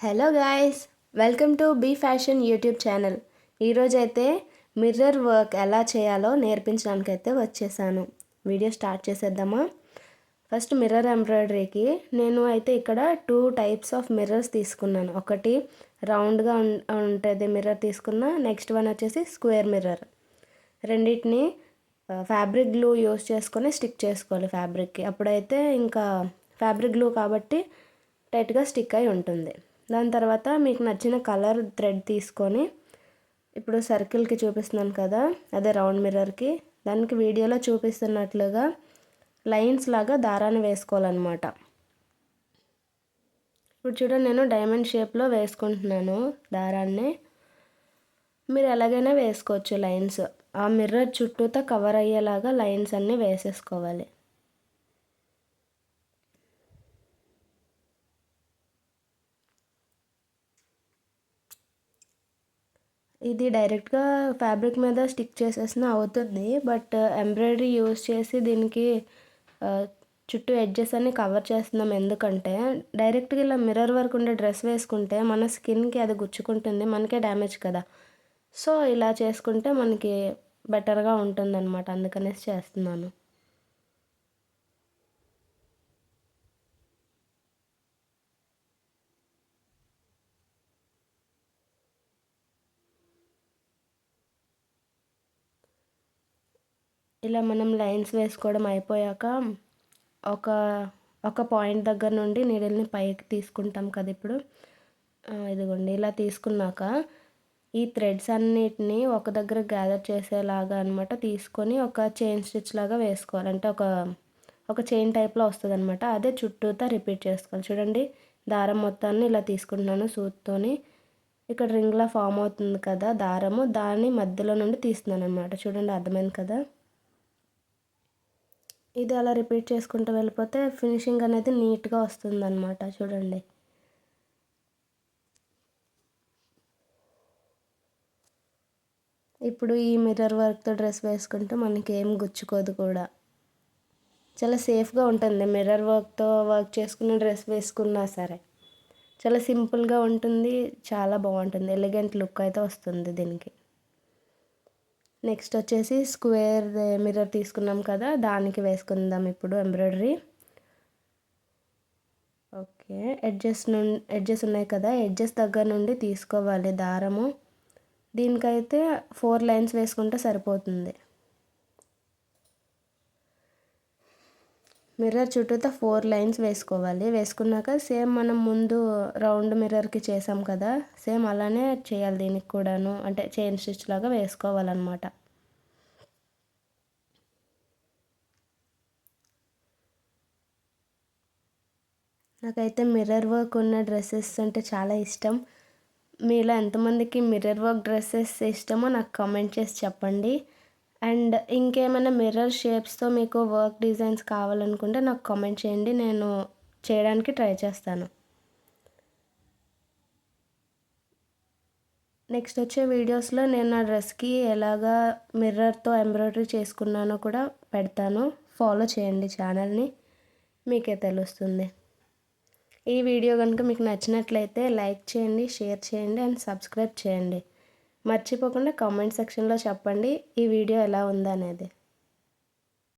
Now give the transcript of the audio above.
Hello guys, welcome to B fashion YouTube channel. ఈరోజైతే mirror work ఎలా చేయాలో నేర్పించడానికైతే వచ్చేసాను. వీడియో స్టార్ట్ చేసేద్దామా? ఫస్ట్ మిర్రర్ ఎంబ్రాయిడరీకి నేను అయితే ఇక్కడ 2 టైప్స్ ఆఫ్ మిర్రర్స్ తీసుకున్నాను. ఒకటి రౌండ్గా ఉంటుంది మిర్రర్ తీసుకున్నా, నెక్స్ట్ వన్ వచ్చేసి స్క్వేర్ మిర్రర్. రెండింటిని ఫ్యాబ్రిక్ గ్లూ యూస్ చేసుకొని స్టిక్ చేసుకోవాలి ఫ్యాబ్రిక్కి. అప్పుడైతే ఇంకా ఫ్యాబ్రిక్ గ్లూ కాబట్టి టైట్గా స్టిక్ అయి ఉంటుంది. దాని తర్వాత మీకు నచ్చిన కలర్ థ్రెడ్ తీసుకొని, ఇప్పుడు సర్కిల్కి చూపిస్తున్నాను కదా, అదే రౌండ్ మిర్రర్కి, దానికి వీడియోలో చూపిస్తున్నట్లుగా లైన్స్ లాగా దారాన్ని వేసుకోవాలన్నమాట. ఇప్పుడు చూడండి, నేను డైమండ్ షేప్లో వేసుకుంటున్నాను దారాన్ని. మీరు ఎలాగైనా వేసుకోవచ్చు లైన్స్. ఆ మిర్రర్ చుట్టూతో కవర్ అయ్యేలాగా లైన్స్ అన్నీ వేసేసుకోవాలి. ఇది డైరెక్ట్గా ఫ్యాబ్రిక్ మీద స్టిక్ చేసేసిన అవుతుంది, బట్ ఎంబ్రాయిడరీ యూస్ చేసి దీనికి చుట్టూ ఎడ్జెస్ అన్ని కవర్ చేస్తున్నాం. ఎందుకంటే డైరెక్ట్గా ఇలా మిర్రర్ వర్క్ ఉండే డ్రెస్ వేసుకుంటే మన స్కిన్కి అది గుచ్చుకుంటుంది, మనకే డ్యామేజ్ కదా. సో ఇలా చేసుకుంటే మనకి బెటర్గా ఉంటుందన్నమాట, అందుకనేసి చేస్తున్నాను. ఇలా మనం లైన్స్ వేసుకోవడం అయిపోయాక ఒక ఒక పాయింట్ దగ్గర నుండి నీడిల్ని పైకి తీసుకుంటాం కదా. ఇప్పుడు ఇదిగోండి, ఇలా తీసుకున్నాక ఈ థ్రెడ్స్ అన్నిటిని ఒక దగ్గర గ్యాదర్ చేసేలాగా అనమాట తీసుకొని ఒక చైన్ స్టిచ్ లాగా వేసుకోవాలి. అంటే ఒక చైన్ టైప్లో వస్తుంది అనమాట. అదే చుట్టూతా రిపీట్ చేసుకోవాలి. చూడండి, దారం మొత్తాన్ని ఇలా తీసుకుంటున్నాను సూత్తోని. ఇక్కడ రింగ్లా ఫామ్ అవుతుంది కదా దారము, దాన్ని మధ్యలో నుండి తీస్తున్నాను అనమాట. చూడండి, అర్థమైంది కదా. ఇది అలా రిపీట్ చేసుకుంటూ వెళ్ళిపోతే ఫినిషింగ్ అనేది నీట్గా వస్తుంది అనమాట. చూడండి, ఇప్పుడు ఈ మిర్రర్ వర్క్తో డ్రెస్ వేసుకుంటే మనకి ఏం గుచ్చుకోదు కూడా, చాలా సేఫ్గా ఉంటుంది. మిర్రర్ వర్క్తో వర్క్ చేసుకున్న డ్రెస్ వేసుకున్నా సరే చాలా సింపుల్గా ఉంటుంది, చాలా బాగుంటుంది, ఎలిగెంట్ లుక్ అయితే వస్తుంది దీనికి. నెక్స్ట్ వచ్చేసి స్క్వేర్ మిర్రర్ తీసుకున్నాం కదా, దానికి వేసుకుందాం ఇప్పుడు ఎంబ్రాయిడరీ. ఓకే, ఎడ్జెస్ ఉన్నాయి కదా, ఎడ్జెస్ దగ్గర నుండి తీసుకోవాలి దారము. దీనికైతే 4 లైన్స్ వేసుకుంటే సరిపోతుంది. మిర్రర్ చుట్టూతో 4 లైన్స్ వేసుకోవాలి. వేసుకున్నాక సేమ్ మనం ముందు రౌండ్ మిర్రర్కి చేసాం కదా, సేమ్ అలానే చేయాలి దీనికి కూడాను. అంటే చైన్ స్టిచ్ లాగా వేసుకోవాలన్నమాట. నాకైతే మిర్రర్ వర్క్ ఉన్న డ్రెస్సెస్ అంటే చాలా ఇష్టం. మీలో ఎంతమందికి మిర్రర్ వర్క్ డ్రెస్సెస్ ఇష్టమో నాకు కామెంట్ చేసి చెప్పండి. అండ్ ఇంకేమైనా మిర్రర్ షేప్స్తో మీకు వర్క్ డిజైన్స్ కావాలనుకుంటే నాకు కామెంట్ చేయండి, నేను చేయడానికి ట్రై చేస్తాను. నెక్స్ట్ వచ్చే వీడియోస్లో నేను నా డ్రెస్కి ఎలాగా మిర్రర్తో ఎంబ్రాయిడరీ చేసుకున్నానో కూడా పెడతాను. ఫాలో చేయండి ఛానల్ని, మీకే తెలుస్తుంది. ఈ వీడియో కనుక మీకు నచ్చినట్లయితే లైక్ చేయండి, షేర్ చేయండి అండ్ సబ్స్క్రైబ్ చేయండి. మర్చిపోకుండా కామెంట్ సెక్షన్లో చెప్పండి ఈ వీడియో ఎలా ఉందనేది.